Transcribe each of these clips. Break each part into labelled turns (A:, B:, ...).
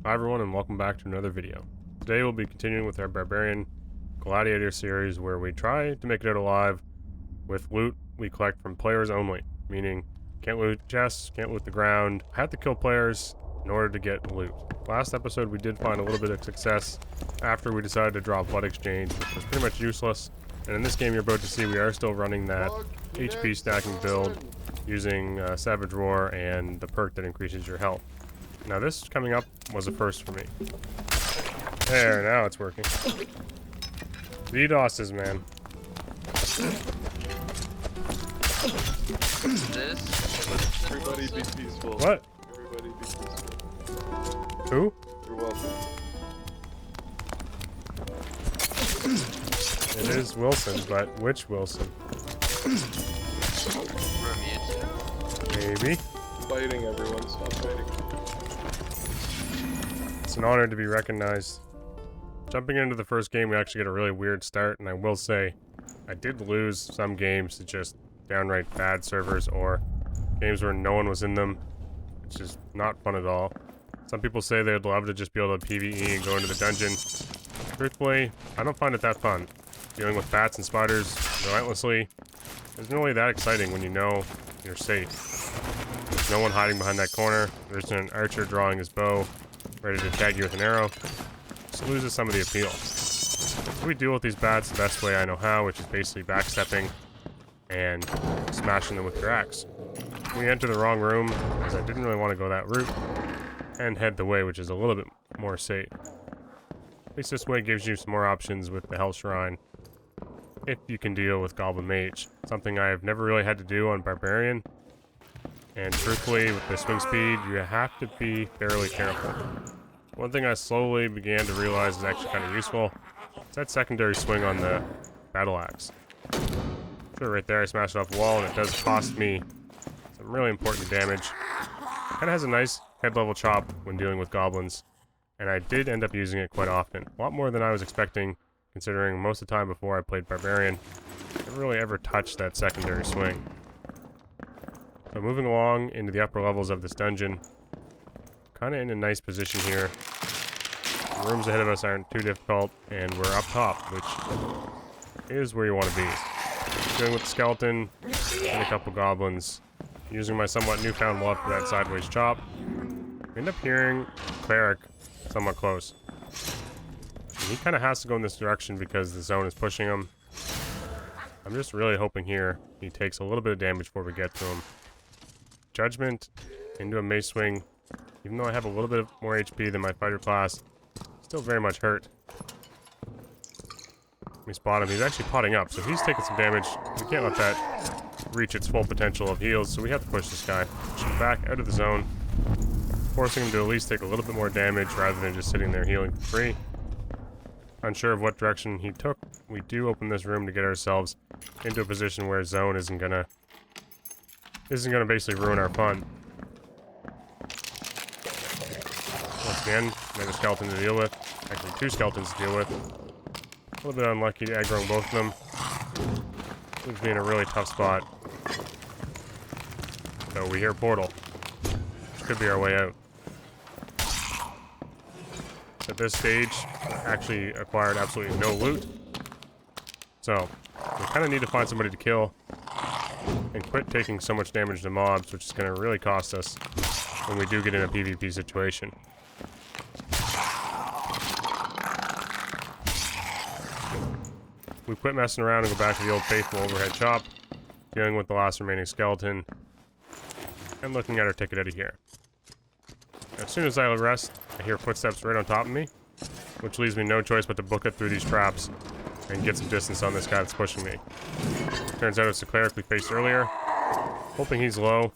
A: Hi everyone and welcome back to another video. Today we'll be continuing with our Barbarian Gladiator series where we try to make it out alive with loot we collect from players only, meaning can't loot chests, can't loot the ground, have to kill players in order to get loot. Last episode we did find a little bit of success after we decided to drop blood exchange, which was pretty much useless, and in this game you're about to see we are still running that HP stacking build using Savage Roar and the perk that increases your health. Now this coming up was a first for me. There, now it's working. DDoSes, man.
B: Everybody be peaceful.
A: What?
B: Everybody be peaceful.
A: Who?
B: You're welcome.
A: It is Wilson, but which Wilson? Maybe.
B: Fighting, everyone. Stop fighting.
A: It's an honor to be recognized. Jumping into the first game, we actually get a really weird start, and I will say, I did lose some games to just downright bad servers or games where no one was in them, which is not fun at all. Some people say they'd love to just be able to PvE and go into the dungeon. Truthfully, I don't find it that fun. Dealing with bats and spiders relentlessly isn't really that exciting when you know you're safe. There's no one hiding behind that corner. There's an archer drawing his bow, ready to tag you with an arrow. Just loses some of the appeal. So we deal with these bats the best way I know how, which is basically backstepping and smashing them with your axe. We enter the wrong room, as I didn't really want to go that route, and head the way, which is a little bit more safe. At least this way gives you some more options with the Hell Shrine, if you can deal with Goblin Mage. Something I've never really had to do on Barbarian, and truthfully, with the swing speed, you have to be fairly careful. One thing I slowly began to realize is actually kind of useful. It's that secondary swing on the battle axe. Sure, right there I smashed it off the wall, and it does cost me some really important damage. Kind of has a nice head level chop when dealing with goblins, and I did end up using it quite often. A lot more than I was expecting, considering most of the time before I played Barbarian, I never really ever touched that secondary swing. So moving along into the upper levels of this dungeon, kind of in a nice position here. The rooms ahead of us aren't too difficult, and we're up top, which is where you want to be. Dealing with the skeleton and a couple goblins, using my somewhat newfound love for that sideways chop. I end up hearing cleric somewhat close. And he kind of has to go in this direction because the zone is pushing him. I'm just really hoping here he takes a little bit of damage before we get to him. Judgment into a mace swing. Even though I have a little bit more HP than my fighter class, still very much hurt. Let me spot him. He's actually potting up, so he's taking some damage. We can't let that reach its full potential of heals, so we have to push this guy. Push him back out of the zone, forcing him to at least take a little bit more damage rather than just sitting there healing for free. Unsure of what direction he took, we do open this room to get ourselves into a position where zone isn't gonna basically ruin our fun. Once again, another skeleton to deal with. Actually, two skeletons to deal with. A little bit unlucky aggroing both of them. Leaves me in a really tough spot. So we hear portal, which could be our way out. At this stage, actually acquired absolutely no loot. So we kind of need to find somebody to kill and quit taking so much damage to mobs, which is going to really cost us when we do get in a PvP situation. We quit messing around and go back to the old faithful overhead chop, dealing with the last remaining skeleton, and looking at our ticket out of here. As soon as I rest, I hear footsteps right on top of me, which leaves me no choice but to book it through these traps and get some distance on this guy that's pushing me. Turns out it's the cleric we faced earlier. Hoping he's low.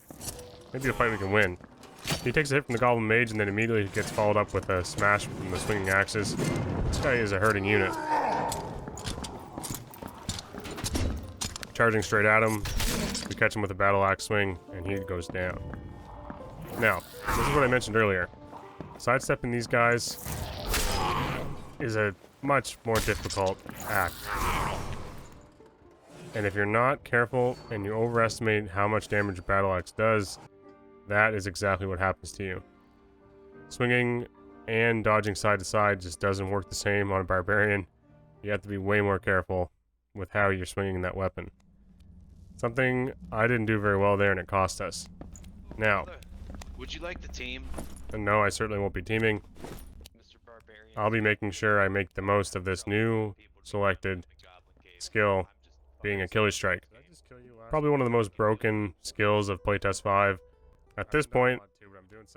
A: Maybe a fight we can win. He takes a hit from the Goblin Mage and then immediately gets followed up with a smash from the swinging axes. This guy is a hurting unit. Charging straight at him, we catch him with a battle axe swing, and he goes down. Now, this is what I mentioned earlier. Sidestepping these guys is a much more difficult act. And if you're not careful and you overestimate how much damage a battle axe does, that is exactly what happens to you. Swinging and dodging side to side just doesn't work the same on a barbarian. You have to be way more careful with how you're swinging that weapon. Something I didn't do very well there, and it cost us. Now,
C: would you like the team?
A: and no, I certainly won't be teaming.
C: Mr. Barbarian.
A: I'll be making sure I make the most of this new selected skill, being Achilles Strike. Probably one of the most broken skills of Playtest 5. At this point,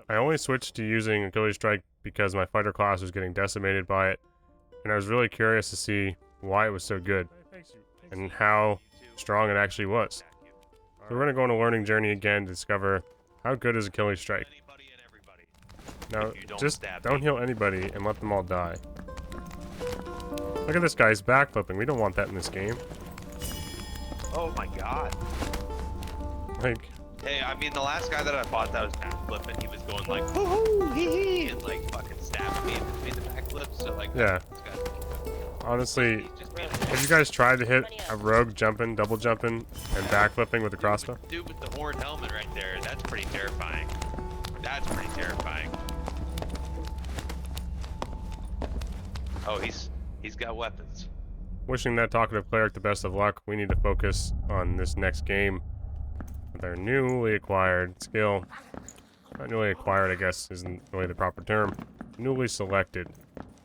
A: I only switched to using Achilles Strike because my fighter class was getting decimated by it, and I was really curious to see why it was so good, and how strong it actually was. So we're going to go on a learning journey again to discover how good is Achilles Strike. Now, just don't heal anybody and let them all die. Look at this guy, he's backflipping. We don't want that in this game.
C: Oh my god.
A: Like,
C: hey, I mean, the last guy that I fought that was backflipping, he was going like, woohoo, hee hee, and like fucking stabbing me in between the backflips, so like,
A: yeah. Honestly, have you guys tried to hit a rogue jumping, double jumping, and backflipping with the crossbow?
C: Dude with the horned helmet right there, that's pretty terrifying. That's pretty terrifying. Oh, he's got weapons.
A: Wishing that talkative cleric the best of luck. We need to focus on this next game with our newly acquired skill. Not newly acquired, I guess, isn't really the proper term. Newly selected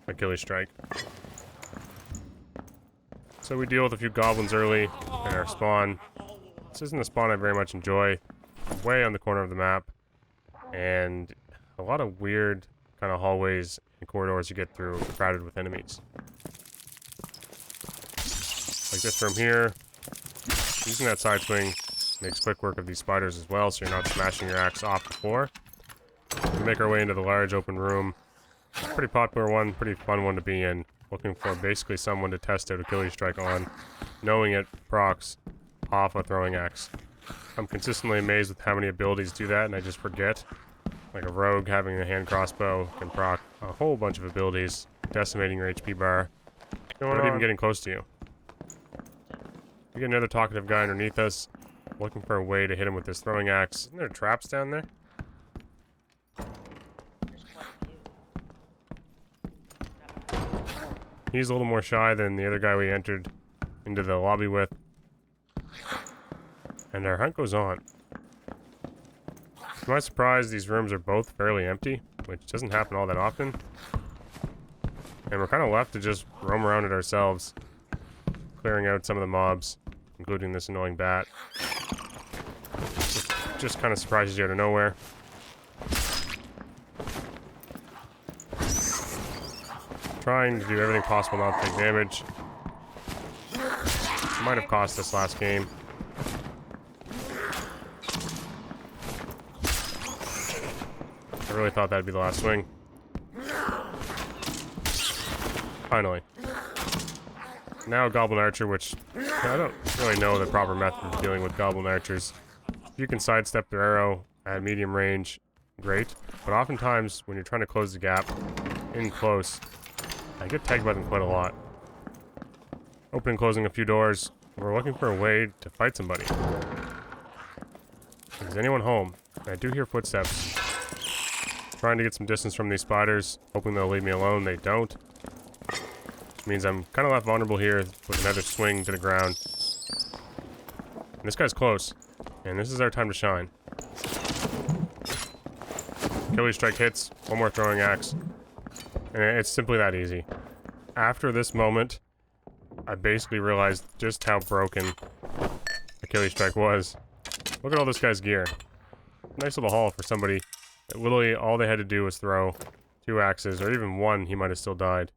A: Achilles Strike. So we deal with a few goblins early in our spawn. This isn't a spawn I very much enjoy. Way on the corner of the map. And a lot of weird kind of hallways and corridors you get through crowded with enemies. Like this from here. Using that side swing makes quick work of these spiders as well, so you're not smashing your axe off the floor. We make our way into the large open room. Pretty popular one, pretty fun one to be in. Looking for basically someone to test out Achilles Strike on, knowing it procs off a throwing axe. I'm consistently amazed with how many abilities do that, and I just forget. Like a rogue having a hand crossbow can proc a whole bunch of abilities, decimating your HP bar, not even getting close to you. We get another talkative guy underneath us, looking for a way to hit him with this throwing axe. Isn't there traps down there? He's a little more shy than the other guy we entered into the lobby with. And our hunt goes on. To my surprise, these rooms are both fairly empty, which doesn't happen all that often. And we're kind of left to just roam around it ourselves, clearing out some of the mobs, including this annoying bat. Just kind of surprises you out of nowhere. Trying to do everything possible not to take damage. Might have cost us last game. I really thought that'd be the last swing. Finally. Now Goblin Archer, which I don't really know the proper method of dealing with Goblin Archers. If you can sidestep their arrow at medium range, great. But oftentimes, when you're trying to close the gap in close, I get tagged by them quite a lot. Opening and closing a few doors. We're looking for a way to fight somebody. Is anyone home? I do hear footsteps. Trying to get some distance from these spiders, hoping they'll leave me alone. They don't. Which means I'm kind of left vulnerable here with another swing to the ground. And this guy's close. And this is our time to shine. Achilles Strike hits. One more throwing axe. And it's simply that easy. After this moment, I basically realized just how broken Achilles Strike was. Look at all this guy's gear. Nice little haul for somebody that literally all they had to do was throw 2 axes, or even 1, he might have still died.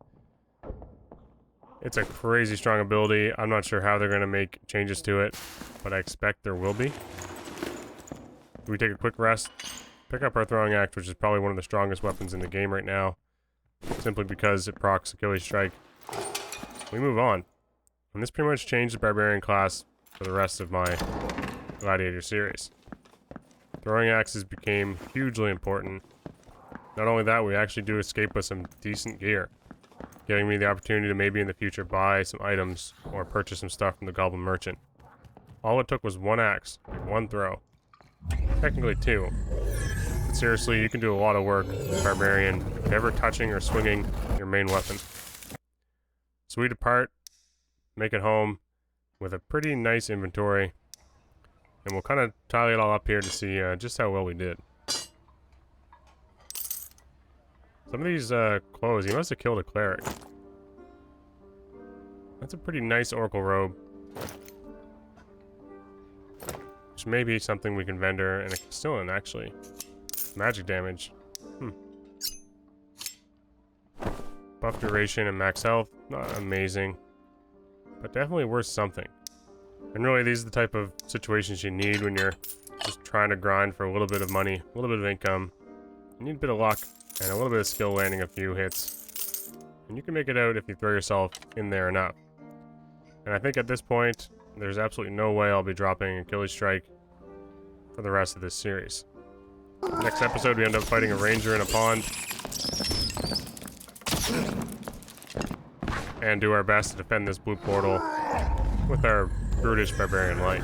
A: It's a crazy strong ability. I'm not sure how they're going to make changes to it, but I expect there will be. We take a quick rest, pick up our throwing axe, which is probably one of the strongest weapons in the game right now, simply because it procs Achilles Strike. We move on. And this pretty much changed the Barbarian class for the rest of my Gladiator series. Throwing axes became hugely important. Not only that, we actually do escape with some decent gear, giving me the opportunity to maybe in the future buy some items or purchase some stuff from the Goblin Merchant. All it took was 1 axe, 1 throw. Technically 2. But seriously, you can do a lot of work with Barbarian, never touching or swinging your main weapon. So we depart, make it home with a pretty nice inventory, and we'll kind of tally it all up here to see just how well we did. Some of these clothes, he must have killed a cleric. That's a pretty nice Oracle robe. Which may be something we can vendor, and a Castellan, actually. Magic damage. Buff duration and max health, not amazing. But definitely worth something. And really, these are the type of situations you need when you're just trying to grind for a little bit of money, a little bit of income. You need a bit of luck, and a little bit of skill landing a few hits. And you can make it out if you throw yourself in there enough. And I think at this point, there's absolutely no way I'll be dropping Achilles Strike for the rest of this series. Next episode, we end up fighting a ranger in a pond. And do our best to defend this blue portal with our brutish barbarian light.